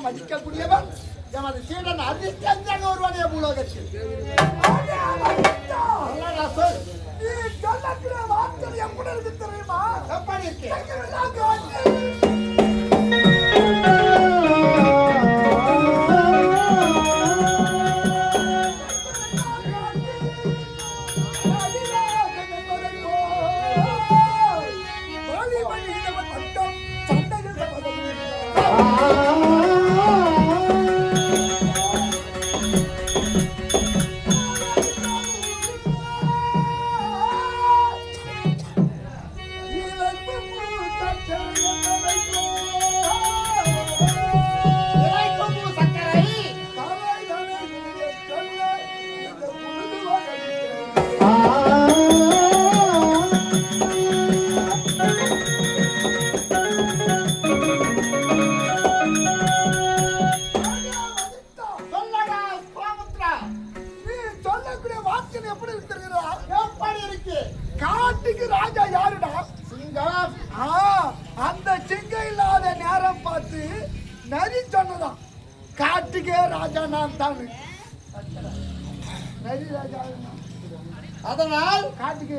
மதிக்கக்கூடியவன் எமது சீடன் அதிர்ஷ்டன் ஒருவனே பூலோகத்தில். நீ சொல்லக்கூடிய வார்த்தை எப்படி இருக்கு தெரியுமா? எப்படி இருக்கு? காட்டுக்கு ராஜா யாருடா? சிங்கம். அந்த சிங்கம் இல்லாத நேரம் பார்த்து நரி சொன்னதான் காட்டுக்கே ராஜா நான் தான். நரி ராஜா அதனால் காட்டுக்கு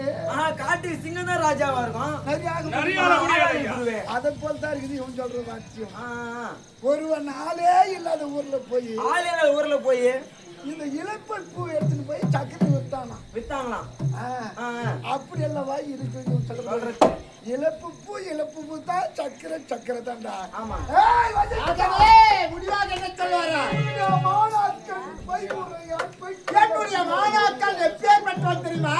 சிங்கம் தான் ராஜாவா இருக்கும். அதை போல தான் இருக்குது இவன் சொல்ற வாட்சியம். ஒருவன் ஆளே இல்லாத ஊர்ல போய் இந்த இலப்பல் பூ எடுத்துட்டு போய் சக்கரை வித்தாங்களாம். அப்படி அல்லவா இருக்கு சொல்ற. இலப்பு பூ தான் சக்கரை தான்டா. முடிவாக என்ன சொல்லுவாரா? என்னுடைய மாணாக்கள் எப்பேர் பெற்றோம் தெரியுமா?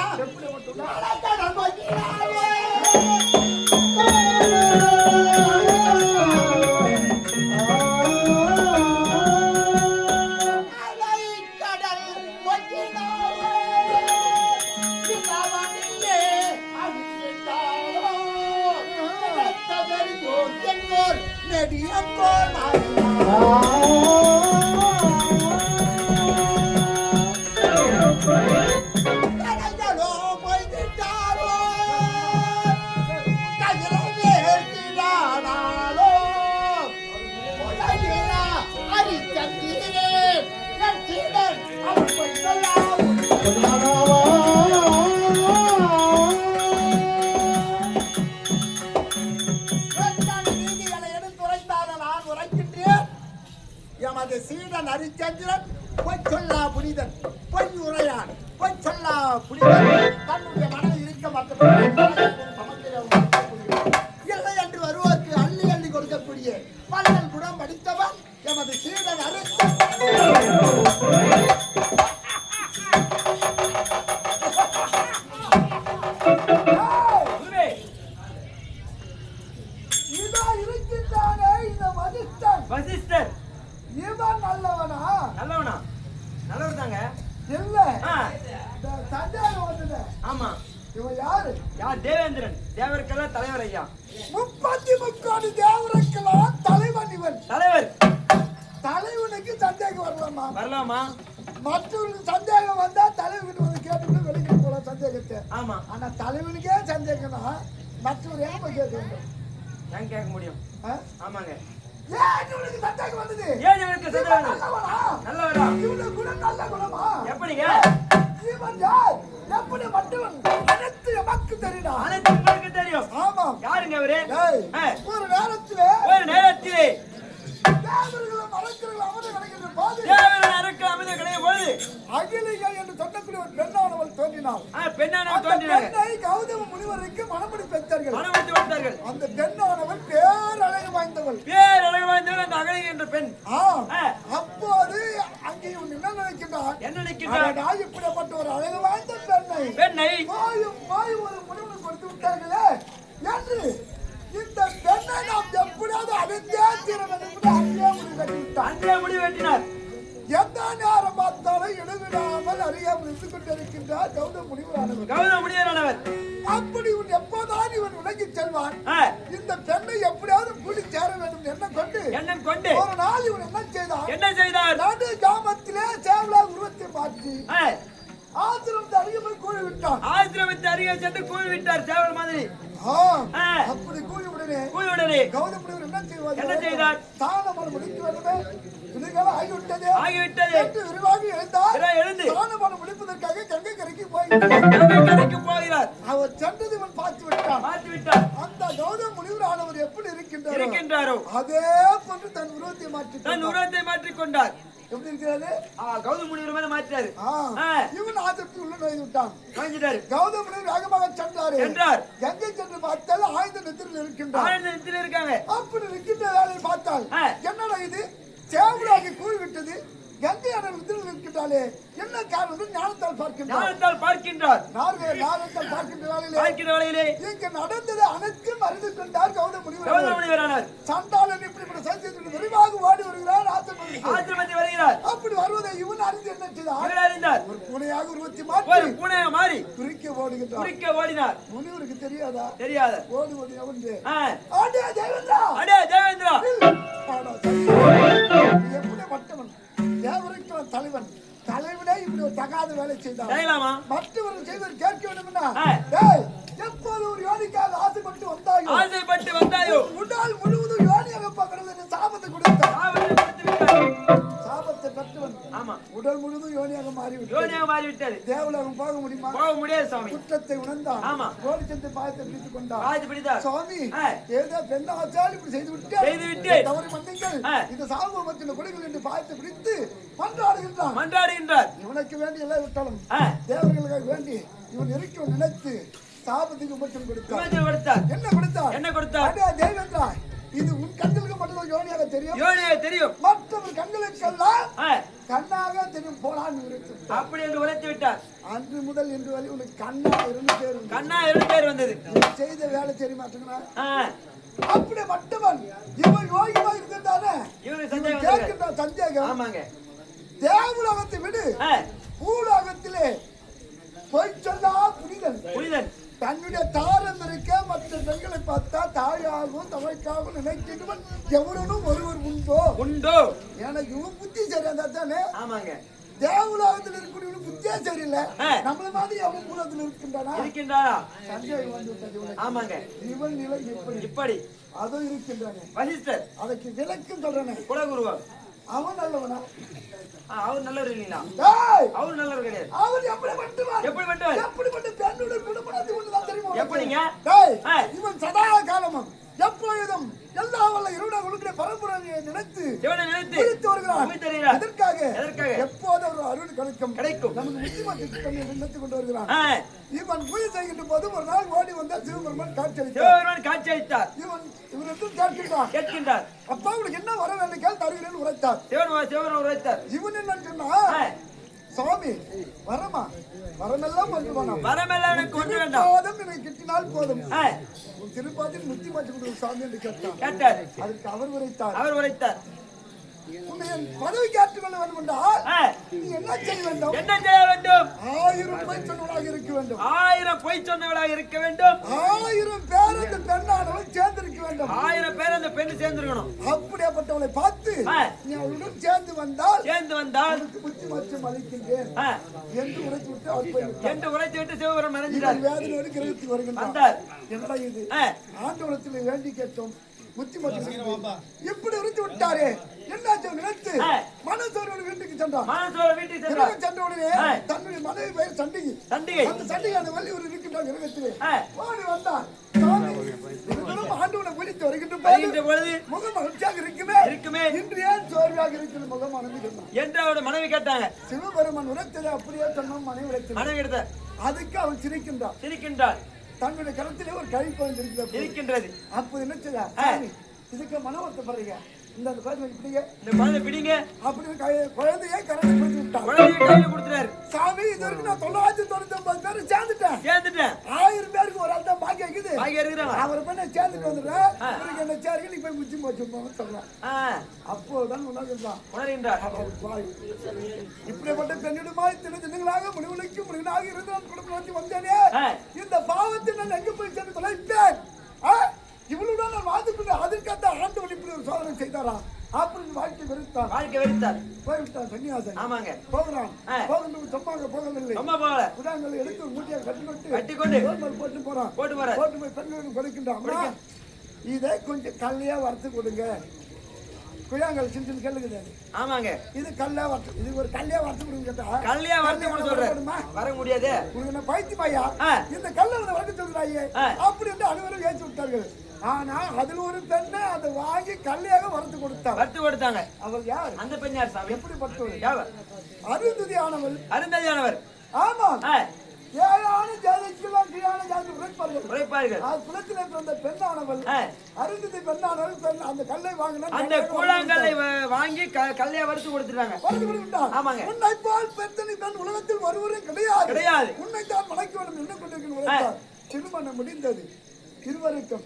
எமது சீடன் ஹரிச்சந்திரன் பொய்சொல்லா புனிதன், பொய் உரையான், பொய்சொல்லா புனிதன், தன்னுடைய மனதில் இருக்க மட்டும் இல்லை என்று வருவோருக்கு அள்ளி அள்ளி கொடுக்கக்கூடிய பல்லல் குணம் படித்தவன் எமது சீடன் ஹரிச்சந்திரன். தேவேந்திரன் தேவருக்கெல்லாம் தலைவர் ஐயா. 33 தேவருக்கெல்லாம் தலைவன் இவன். தலைவர் தலைவனுக்கு சந்தேகம் வரலாமா? மற்றவர்களுக்கு சந்தேகம் வந்தா தலைவன் வந்து கேட்டு வெளிக்கிட்டு போலாம் சந்தேகத்தை. ஆமா. ஆனா தலைவனுக்கே சந்தேகம்னா மற்றவர் ஏன் கேட்க வேண்டும்? ஏன் கேட்க முடியும்? ஆமாங்க. ஏன் இவனுக்கு சந்தேகம் வந்தது? ஏன் இவனுக்கு சந்தேகம்? நல்லவரா? இவனுக்கு குணம் நல்ல குணமா? எப்படிங்க? இவன் யார்? எப்படி மற்றவன்? அனைத்து எமக்கு தெரியும். அனைத்து உங்களுக்கு தெரியும். ஆமா. யாருங்க அவரு? ஒரு நேரத்திலே தேவர்களும் அரக்கர்களும் அமர்ந்து கிடக்கின்ற போது அகிலிகை என்று சொல்லக்கூடிய ஒரு பெண்ணானவள் தோன்றினாள். பெண்ணை கௌதம முனிவருக்கு மணமுடி பெற்றார்கள். அந்த பெண்ணானவள் பேரழகு வாய்ந்தவள். அந்த அகலிகை என்ற பெண். அப்போது அங்கே இவன் என்ன நினைக்கின்றான்? இப்படிப்பட்ட ஒரு அழகு வாய்ந்த பெண்ணை போய் ஒரு முனிவன் கொடுத்து விட்டார்களே என்று இந்த பெண்ணை நாம் எப்படியாவது அடைந்தே தீர வேண்டும். அன்றே முடிவு வெட்டினார். எந்த நேரம் பார்த்தாலும் இடைவிடாமல் அறியாமல் இருந்து கொண்டிருக்கின்றார் கௌதம முனிவரானவர். அப்படி இவன் எப்போதான் இவன் விலகி செல்வான். இந்த பெண்ணை எப்படியாவது கூடி சேர வேண்டும் எண்ணம் கொண்டு ஒரு நாள் இவன் என்ன செய்தார்? நடு கிராமத்திலே சேவலா உருவத்தை மாற்றி ஆசிரமத்தை அருகே போய் கூழி விட்டான். ஆசிரமத்தை அருகே சென்று கூழி விட்டார் சேவல் மாதிரி. அப்படி கூழி உடனே கௌதம முனிவர் என்ன செய்தார்? தானமரம் முடிக்க வேண்டுமே, விடுகாலம் ஆகிவிட்டது என்று விரிவாக எழுந்து தானமரம் முடிப்பதற்காக கங்கை கரைக்கு போகிறார். அவர் சென்றது இவன் பார்த்து விட்டான். அந்த கௌதம முனிவரானவர் எப்படி இருக்கின்றாரோ அதே போன்று தன் உருவத்தை மாற்றிக் கொண்டார். எப்படி இருக்கிறாரு? கௌதம முனிவர் மேல மாற்றினாரு. இவன் ஆதரத்தில் உள்ள நோய் விட்டான். கௌதம முனிவர் வேகமாக சென்றார். கங்கை சென்று பார்த்தால் ஆழ்ந்த நித்திரையில் இருக்கின்றார். அப்படி இருக்கின்ற வேலையை பார்த்தால் என்னடா இது சேவலாகி கூழ் விட்டது, கங்கையான நித்திரையில் இருக்கின்றாலே என்ன காரணம்? ஞானத்தால் பார்க்கின்றார். வேலையிலே இங்கு நடந்தது அனைத்தும் அறிந்து கொண்டார் கௌதம முனிவர். சண்டாளன் இப்படிப்பட்ட சத்தியத்தில் விரிவாக ஓடி வருகிறார். ஆசிரமத்தில் வருகிறார். அப்படி வருவதை இவன் அறிந்து என்ன செய்தார்? ஒரு பூனையாக உருவத்தை மாறி குறிக்க ஓடினார். முனிவருக்கு தெரியாத ஓடுவது எவன்? தேவேந்திரா எப்படி மட்டவன் தேவரைக்கு தலைவன். தலைவனே இப்படி ஒரு தகாத வேலை செய்தார். மற்றவர்கள் செய்வது கேட்க வேண்டும். எப்போது ஒரு யோனிக்காக ஆசைப்பட்டு வந்தாயோ உடல் முழுவதும் யோனியாக பார்க்கிறது சாபத்தை கொடுத்தார். சாபத்தை பெற்றவன் உடல் முழுவதும் யோனியாக மாறிவிட்டது. தேவலோகம் போக முடியுமா? போக முடியாது சாமி. குற்றத்தை உணர்ந்தான். ஓடி சென்று பாயத்தை பிடித்துக் கொண்டார். சுவாமி ஏதோ பெண்ண ஆச்சாரி இப்படி செய்து விட்டு தவறு மன்னிங்கள், இந்த சாபத்தின் கொடுங்கள் என்று பாயத்தை பிடித்து மன்றாடுகின்றார். இவனுக்கு வேண்டி எல்லாம் விட்டாலும் தேவர்களுக்காக வேண்டி இவன் இருக்க நினைத்து சாபத்துக்கு மட்டும் கொடுத்தார். என்ன கொடுத்தார்? தேவேந்திரா, இது உன் கண்களுக்கு மட்டும் யோனியாக தெரியும். மற்றவர் கண்களுக்கெல்லாம் கண்ணாக தெரியும் போலான்னு அப்படி என்று உரைத்து விட்டார். அன்று முதல் இன்று வரை உனக்கு கண்ணா இருந்து பேர் வந்தது. செய்த வேலை தெரிய மாட்டேங்கிறான். அப்படி மற்றவன் இவன் யோகியா இருந்தானே சந்தேகம். தேவலோகத்தை விடு, பூலோகத்திலே போய் சொன்னா புனிதன் தன்னுடைய தாரம் இருக்க மற்ற பெண்களை பார்த்தா தாயாகவும் தமைக்காகவும் நினைக்கின்றவன் எவனும் ஒருவர் உண்டோ? எனக்கு இவன் புத்தி சரியா தானே? தேவலோகத்தில் இருக்கக்கூடிய புத்தியே சரியில்லை. நம்மள மாதிரி அவன் பூலோகத்தில் இருக்கின்றானா? சந்தேகம் வந்து விட்டது. இவன் நிலை இப்படி அதோ இருக்கின்றானே. அதற்கு விளக்கம் சொல்றேன். குலகுருவா அவன் நல்லவனா? அவர் நல்லவர் இல்லைங்களா? அவர் நல்லவர் கிடையாது. அவர் எப்படிப்பட்ட பெண்ணுடைய குணமனத்தை ஒண்ணுதான் தெரியுமா? எப்படிங்க? இவன் சதா காலமும் எப்பொழுதும் எல்லா வல்ல இருட உலகிலே பரம்பரையை நினைத்து வருகிறான். எதற்காக? எப்போது ஒரு அருள் கிடைக்கும் நமக்கு முக்கியமாக நினைத்துக் கொண்டு வருகிறான். இவன் பூஜை செய்கின்ற போது ஒரு நாள் ஓடி வந்தால் சிவபெருமான் காட்சியளித்தார். இவன் கேட்கின்றார். அப்பா உனக்கு என்ன வர வேண்டும் கேள் தருகிறேன் உரைத்தார். இவன் என்ன சொன்னா, சுவாமி வரமெல்லாம் கொண்டு வேண்டாம், என்னை கிட்டினால் போதும், திருப்பாதில் முத்தி மாற்றி கொடுக்கும் சாமி என்று கேட்டார். அதற்கு அவர் உரைத்தார், உன்னை என் பதவிக்கு ஏற்றுக்கொள்ள வேண்டும் என்றால் நீ என்ன செய்ய வேண்டும்? என்ன செய்ய வேண்டும்? 1000 பொய் சொன்னவளாக இருக்க வேண்டும். 1000 பொய் சொன்னவளாக இருக்க வேண்டும். 1000 பேர் அந்த பெண்ணானவள் சேர்ந்திருக்க வேண்டும். 1000 பேர் அந்த பெண் சேர்ந்திருக்கணும். அப்படியாப்பட்டவளை பார்த்து நீ அவளுடன் சேர்ந்து வந்தால் உனக்கு புத்தி மச்சம் அளிக்கின்றேன் என்று உரைத்து விட்டு அவர் போய்விட்டார். என்று உரைத்து விட்டு சிவபெருமான் மறைஞ்சிட்டார். வேதனையோடு கிரகித்து வருகின்றார். என்னடா இது? ஆண்டவனத்தில் வேண்டி கேட்டோம், புத்தி மச்சம் இப்படி உரைத்து விட்டாரே, என்னாச்சு நினைத்து மனசோரோட வீட்டுக்கு சென்றான். சென்ற உடனே தன்னுடைய மனைவி பெயர் சண்டிகை. அந்த சண்டிகையான வள்ளி ஒரு இருக்கின்றார் கிரகத்திலே ஓடி வந்தான். ஆண்டவனை குறித்து வருகின்ற பொழுது முகம் மகிழ்ச்சியாக இருக்குமே, இன்று ஏன் சோர்வாக இருக்கிற முகம் என்று அவருடைய மனைவி கேட்டாங்க. சிவபெருமான் உரைத்ததை அப்படியே சொன்னோம். மனைவி எடுத்த அதுக்கு அவள் சிரிக்கின்றாள். தன்னுடைய கருத்திலே ஒரு கை குழந்தை இருக்கின்றது. அப்போது என்ன செய்ய இதுக்கு மன வருத்தப்படுறீங்க, இந்த குழந்தை பிடிங்க அப்படின்னு குழந்தைய கரத்தை கொடுத்து விட்டார். சாமி இது வரைக்கும் நான் 999 பேர் சேர்ந்துட்டேன். 1000 பேருக்கு ஒரு ஆள் தான் பாக்கி இருக்குது. அவர் பண்ண சேர்ந்துட்டு வந்துடுறேன். இவருக்கு என்ன சேருக்கு நீ போய் முச்சி போச்சு சொல்றேன். அப்போதான் உணர்கின்றார். இப்படிப்பட்ட பெண்ணிடமாய் தினங்களாக முடிவுலைக்கும் முடிவனாக இருந்து நான் குடும்பம் நோக்கி வந்தேனே, இந்த பாவத்தை நான் எங்க போய் சேர்ந்து தொலைப்பேன். இவளுடன் நான் வாழ்ந்து அதற்காக ஆண்டவன் இப்படி ஒரு சோதனை செய்தாரா அப்படின்னு வாழ்க்கை வெறுத்தார். போய்விட்டான் சன்னியாசன். ஆமாங்க போகிறான். போகணும் சொன்னாங்க, போகவில்லை. குடாங்களை எடுத்து மூட்டியாக கட்டிக்கொண்டு போட்டு போறான். போட்டு போய் பெண்களுக்கு கொடுக்கின்றான். இதை கொஞ்சம் கல்லையா வறுத்து கொடுங்க. குழாங்கள் சின்ன கேளுங்க. ஆமாங்க இது கல்லையா வறுத்து, இது ஒரு கல்லையா வறுத்து கொடுங்க கேட்டா கல்லையா வறுத்து சொல்றேன் வர முடியாது. உங்களுக்கு பைத்தியமாயா இந்த கல்லை வறுத்து சொல்றாயே அப்படி என்று அனைவரும் ஏற்றி விட்டார்கள். ஆனா அதுல ஒரு பெண்ணை அதை வாங்கி கல்லையாக வறுத்து கொடுத்தாங்க. அவள் யார்? அந்த பெண் யார் சாமி? எப்படிப்பட்டவள்? அருந்ததியானவர். ஆமா ஏழான ஜாதிக்கெல்லாம் கீழான ஜாதி உழைப்பார்கள். குலத்திலே பிறந்த பெண்ணானவள் அருந்ததி பெண்ணானவள் அந்த கல்லை வாங்கினா அந்த கூழாங்கல்லை வாங்கி கல்லையை வறுத்து கொடுத்துட்டாங்க. ஆமாங்க உன்னை போல் பெத்தனி பெண் உலகத்தில் ஒருவரும் கிடையாது. உன்னை தான் மணக்க வேண்டும் என்ன கொண்டிருக்கிற திருமணம் முடிந்தது இருவருக்கும்.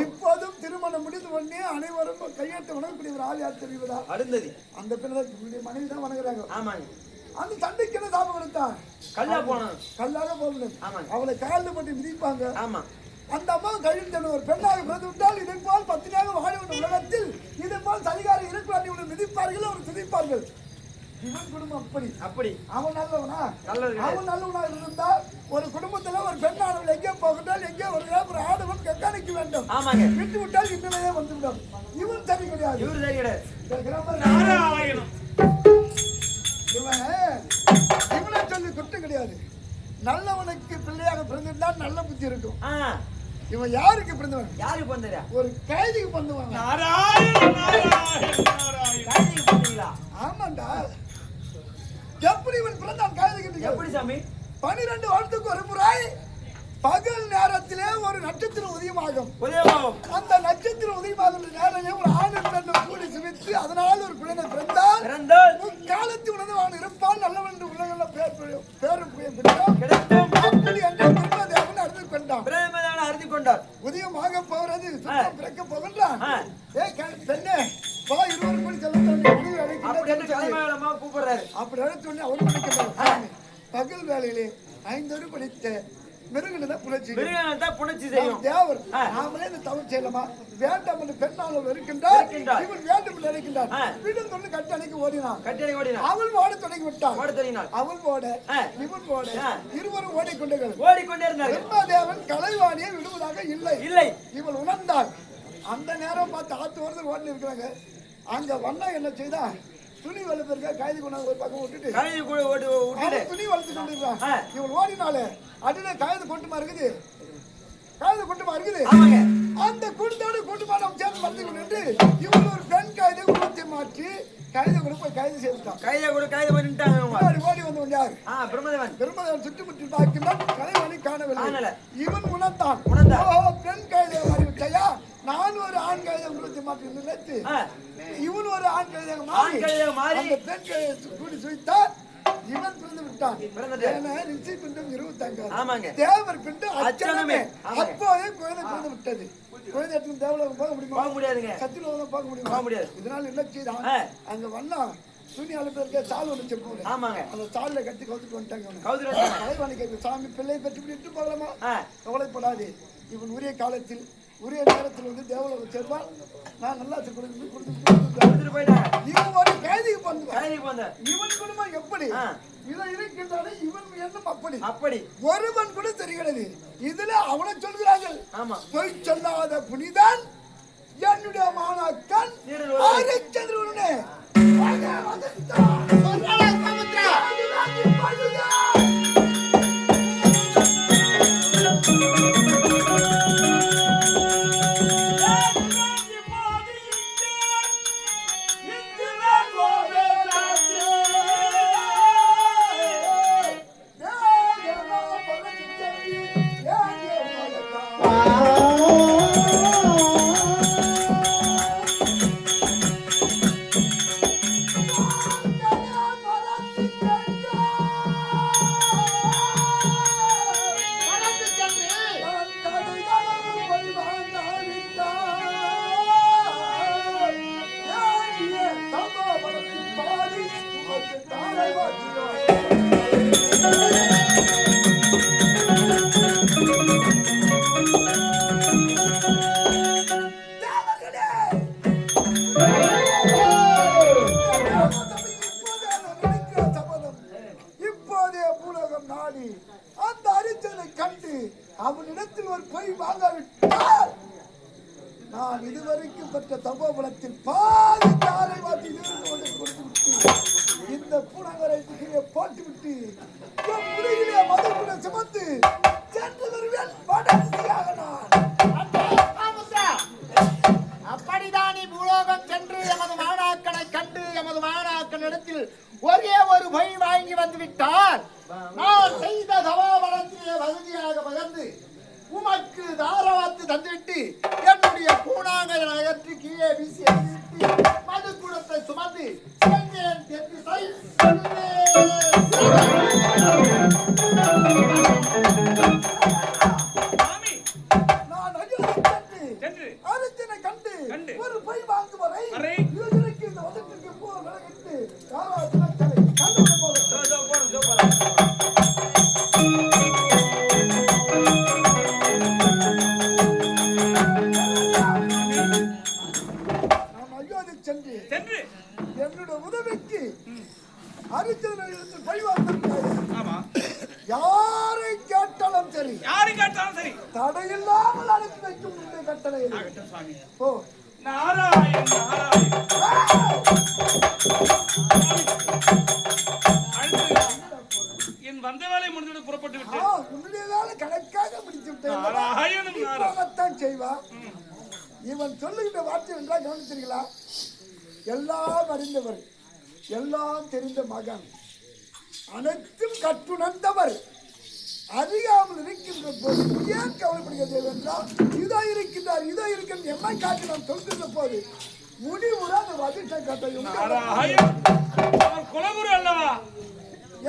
இப்போதும் திருமணம் முடிந்த உடனே அனைவரும் கையெழுத்து வணங்கக்கூடிய ஒரு ஆள் யார் தெரியுதா? அருந்ததி. அந்த பெண்ணை மனைவி தான் வணங்குறாங்க. ஆமாங்க அந்த சண்டைக்கு என்ன சாபம் கொடுத்தான்? கல்லாக போகணும். அவளை காலில் போட்டு மிதிப்பாங்க. ஆமா அந்த அம்மா கையில் ஒரு பெண்ணாக பிறந்து விட்டால் இதை போல் பத்தினியாக வாழ வேண்டும் உலகத்தில் இதை போல் சதிகாரம் இருக்கிற மிதிப்பார்கள், அவர் துதிப்பார்கள். இவன் குடும்பம் அப்படி அவன் நல்லவனா? அவன் நல்லவனா இருந்தால் ஒரு குடும்பத்துல ஒரு பெண்ணானவள் எங்கே போகின்றால் எங்கே ஒரு ஆடவன் கண்காணிக்க வேண்டும். விட்டு விட்டால் இன்னமே வந்துவிடும். இவன் சரி கிடையாது. இவனை சொல்லி குற்றம் கிடையாது. நல்லவனுக்கு பிள்ளையாக பிறந்திருந்தால் நல்ல புத்தி இருக்கும். இவன் யாருக்கு பிறந்தவன்? யாருக்கு பிறந்தா? ஒரு கைதிக்கு பிறந்தவன். ஆமாண்டா. எப்படி இவன் பிறந்தான் கைதிக்கு? எப்படி சாமி? 12 வருடத்துக்கு ஒரு முறை பகல் நேரத்திலே ஒரு நட்சத்திரம் உதயமாகும். அந்த நட்சத்திரம் உதயமாகும் நேரத்திலே ஒரு ஆண் பெண்ணை கூடி சுமித்து அதனால் ஒரு குழந்தை பிறந்தால் காலத்து உணர்ந்து அவன் இருப்பான் நல்லவன் என்று உலகில் பேரும் கிடைக்கும். அப்படி என்று பிரம்மதேவன் அறிந்து கொண்டார். உதயமாக போகிறது பிறக்க போகின்றான். பெண்ணே பா இருவர் கூடி கூப்பிடுறாரு. அப்படி அழைத்து அவரு நினைக்கிறார். பகல் வேலையிலே 5 படித்த மிருகதான் புணர்ச்சி செய்யும் தேவர். நாமளே இந்த தவறு செய்யலாமா? வேண்டாம் என்று பெண்ணாளர் இருக்கின்றார். இவன் வேண்டும் என்று நினைக்கின்றார். வீடும் கொண்டு கட்டி அணைக்கு ஓடினான். அவள் ஓட தொடங்கி விட்டான். அவள் ஓட இவன் ஓட இருவரும் ஓடிக்கொண்டே இருந்தார்கள். பிரம்மதேவன் கலைவாணியை விடுவதாக இல்லை. இவள் உணர்ந்தாள். அந்த நேரம் பார்த்து ஆத்து வருது ஓடி இருக்கிறாங்க. அங்க வண்ணா என்ன செய்தா? துணி வளர்த்திருக்க கைது கொண்டாந்து ஒரு பக்கம் விட்டுட்டு துணி வளர்த்து கொண்டிருக்கான். இவள் ஓடினாலே அதுல கைது கொண்டுமா இருக்குது. அந்த கூட்டத்தோடு கூட்டமா நம்ம சேர்ந்து வந்து கொண்டு இவள் ஒரு பெண் கைதை உணர்த்தி மாற்றி கைதை கூட போய் கைது செய்துட்டான். கைது பண்ணிட்டாங்க. ஓடி வந்தவன் யார்? பிரம்மதேவன் சுற்றுமுற்றி பார்க்கின்றான். கலைவாணி காணவில்லை. இவன் உணர்ந்தான். பெண் கைதை மாறிவிட்டாயா? நான் ஒரு ஆண் கைதை உணர்த்தி மாற்றி நினைத்து இவன் ஒரு ஆண் கைதாக மாறி அந்த பெண் கைதை கூடி சுழித்தார். இவன் பிறந்து விட்டான். ஏன்னா ரிஷி பிண்டம் 25. ஆமாங்க. தேவர் பிண்டம் அச்சனமே. ஆமாங்க. அப்போதே குழந்தை பிறந்து விட்டது. குழந்தை எடுத்து தேவலோகம் போக முடியுமா? போக முடியாதுங்க. சத்தியலோகம் போக முடியுமா? போக முடியாது. இதனால என்ன செய்தான்? அங்க வந்தா துணி அழுப்ப சால் ஒன்று செப்போம். ஆமாங்க. அந்த சால்ல கட்டி கவுத்துட்டு வந்துட்டாங்க. கவுத்துட்டு சாமி பிள்ளை பெற்று விட்டு போகலாமா? கவலைப்படாது. இவன் உரிய காலத்தில் உரிய நேரத்தில் வந்து தேவலோகம் சேர்வான். நான் நல்லா கொடுத்துட்டு போயிட்டேன். இவன் ஒரு கைதிக்கு வந்தான். இவன் குடும்பம் எப்படி இதை இருக்கின்றாலே இவன் எண்ணம் அப்படி ஒருவன் கூட தெரிகிறது. இதுல அவனை சொல்கிறார்கள். பொய் சொல்லாத புனிதன் என்னுடைய மாணாக்கன் ஆரிச்சந்திரனே. அந்த அரிச்சனை கண்டு அவனிடத்தில் ஒரு பொய் வாங்காவிட்டால் நான் இதுவரைக்கும் பெற்ற தபோபலத்தில் பாதி தாரை வாத்தி கொடுத்துவிட்டு இந்த பூனகரை கீழே போட்டுவிட்டு மதுக்குட சுமந்து சென்று வருவேன். அப்படிதான் பூலோகம் சென்று எமது மாணாக்கனை கண்டு எமது மாணாக்கனிடத்தில் ஒரே ஒரு பொய் வாங்கி வந்து விட்டார். நான் செய்த தவாபலத்திலே வசதியாக பகர்ந்து உமக்கு தாரவாத்து தந்துவிட்டு என்னுடைய பூனாங்கை அகற்றி கீழே வீசி எறிவிட்டு மதுக்குடத்தை சுமந்து சென்றேன் தென்திசை நான் அரிச்சனை கண்டு ஒரு பொய் வாங்கு வரை இந்த வதத்திற்கு போ விலகிட்டு சென்று என்னுடைய உதவிக்கு அரிச்சனிடத்தில் பொய் வாங்க யாரை கேட்டாலும் சரி தடையில்லாமல் அனுப்பி வைக்கும் கட்டளை. ஓ நாராயண் என் வந்த வேலை முடிந்துவிட்டு புறப்பட்டு விட்டேன். உன்னுடைய வேலை கணக்காக முடித்து விட்டேன் செய்வா. இவன் சொல்லுகின்ற வார்த்தை என்றால் கவனித்தீர்களா? எல்லாம் அறிந்தவர், எல்லாம் தெரிந்த மகன், அனைத்தும் கற்றுணர்ந்தவர், அறியாமல் இருக்கின்ற போது ஏன் கவலைப்படுகிறது என்றால் இதோ இருக்கின்றார் இதோ இருக்கின்ற எம்மை காட்டி நாம் சொல்கின்ற போது முடிவுற அந்த வதிஷ்ட கட்டையும் குலகுரு அல்லவா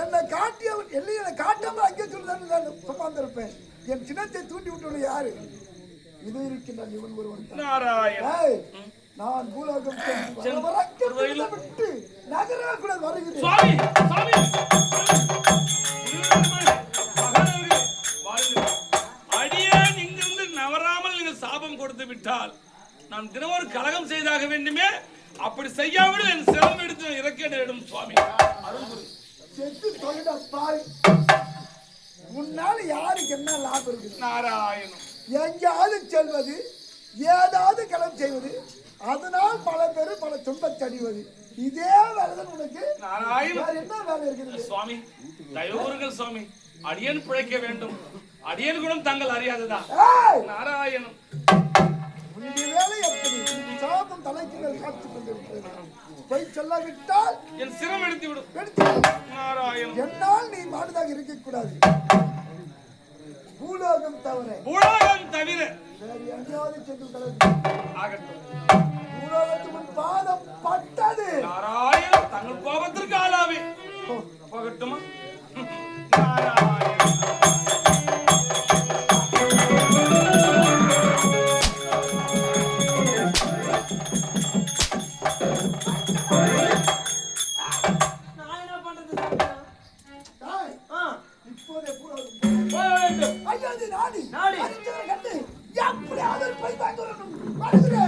என்னை காட்டியவன் என்னை காட்டாமல் அங்கே சொல்லுதான் சுமந்திருப்பேன். என் சின்னத்தை தூண்டி விட்டு யாரு? இது இருக்கின்றான் இவன் ஒருவன். நான் பூலோகம் விட்டு நகர கூட வருகிறேன். அடியேன் இங்கிருந்து நவராமல் நீங்கள் சாபம் கொடுத்து விட்டால் நான் தினம் ஒரு கலகம் செய்தாக வேண்டுமே. அப்படி செய்யாமல் என் சிரம் எடுத்து இறக்க நேரிடும் சுவாமி. செத்து தொழிலாய் முன்னால யாருக்கு என்ன லாபம் இருக்கு? நாராயணம். எங்கேயாவது செல்வது, ஏதாவது கலம் செய்வது, அதனால் பல பேர் பல துன்பத்தை அடைவது, இதே வேலைதான் உனக்கு. நாராயணம். என்ன வேலை இருக்கிறது சுவாமி? தயவுங்கள் சுவாமி, அடியன் பிழைக்க வேண்டும். அடியன் குணம் தாங்கள் அறியாததா? நாராயணம். வேலை எப்படி சாபம் தலைக்கு மேல் காத்துக் கொண்டிருக்கிறது. போய் சொல்லாவிட்டால் என் சிரம் எடுத்து விடும். நாராயணம். என்னால் நீ மாடுதாக இருக்கக்கூடாது. பூலோகம் தவிர வேறு எங்கேயாவது சென்று ஆகட்டும். பூலோகத்துக்கு பாதம் பட்டது. நாராயணம். தங்கள் கோபத்திற்கு ஆளாவே போகட்டும். அழுகுற